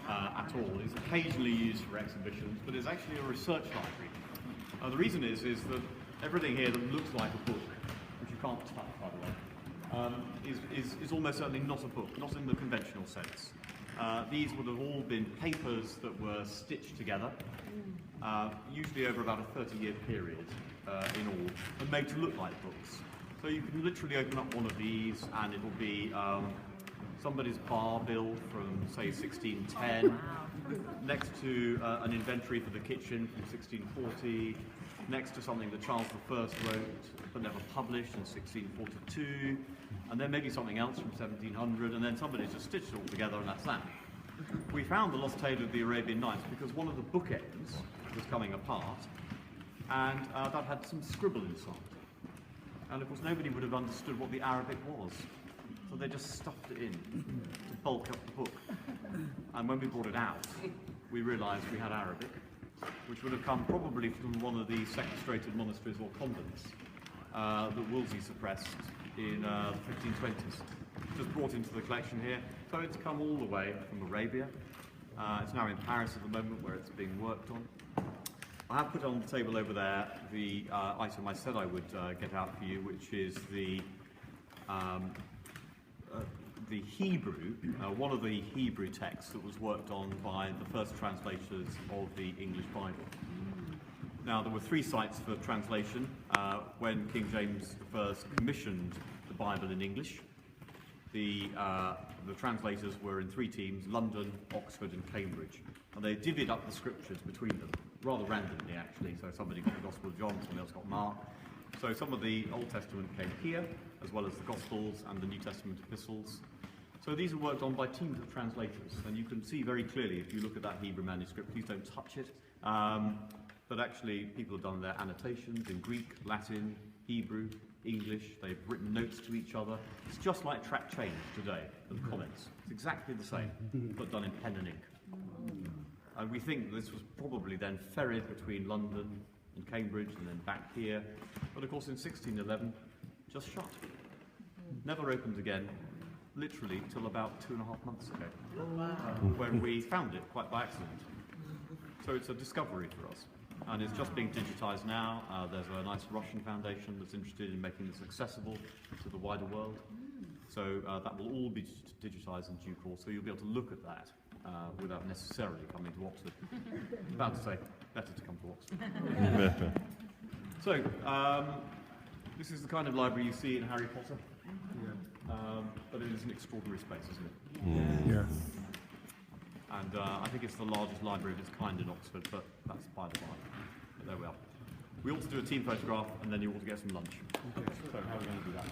at all. It's occasionally used for exhibitions, but it's actually a research library. The reason is that everything here that looks like a book, which you can't touch, by the way, is almost certainly not a book, not in the conventional sense. These would have all been papers that were stitched together, usually over about a 30-year period in all, and made to look like books. So you can literally open up one of these and it will be somebody's bar bill from, say, 1610, next to an inventory for the kitchen from 1640, next to something that Charles I wrote but never published in 1642, and then maybe something else from 1700, and then somebody just stitched it all together, and that's that. We found the Lost Tale of the Arabian Nights because one of the bookends was coming apart, and that had some scribble inside. And of course nobody would have understood what the Arabic was, so they just stuffed it in to bulk up the book. And when we brought it out, we realised we had Arabic, which would have come probably from one of the sequestrated monasteries or convents that Wolsey suppressed in the 1520s. Just brought into the collection here. So it's come all the way from Arabia. It's now in Paris at the moment where it's being worked on. I have put on the table over there the item I said I would get out for you, which is the Hebrew, one of the Hebrew texts that was worked on by the first translators of the English Bible. Now, there were 3 sites for translation when King James I commissioned the Bible in English. The translators were in 3 teams: London, Oxford and Cambridge. And they divvied up the scriptures between them, rather randomly actually. So somebody got the Gospel of John, somebody else got Mark. So some of the Old Testament came here, as well as the Gospels and the New Testament epistles. So these are worked on by teams of translators, and you can see very clearly if you look at that Hebrew manuscript. Please don't touch it. But actually, people have done their annotations in Greek, Latin, Hebrew, English. They've written notes to each other. It's just like track change today and comments. It's exactly the same, but done in pen and ink. And we think this was probably then ferried between London and Cambridge and then back here. But of course, in 1611, just shut. Never opened again, literally till about 2.5 months ago, when we found it quite by accident. So it's a discovery for us. And it's just being digitised now. There's a nice Russian foundation that's interested in making this accessible to the wider world. So that will all be digitised in due course, so you'll be able to look at that without necessarily coming to Oxford. I'm about to say, better to come to Oxford. So, this is the kind of library you see in Harry Potter. But it is an extraordinary space, isn't it? Yeah. And I think it's the largest library of its kind in Oxford, but that's by the by. But there we are. We ought to do a team photograph, and then you ought to get some lunch. So how are we going to do that?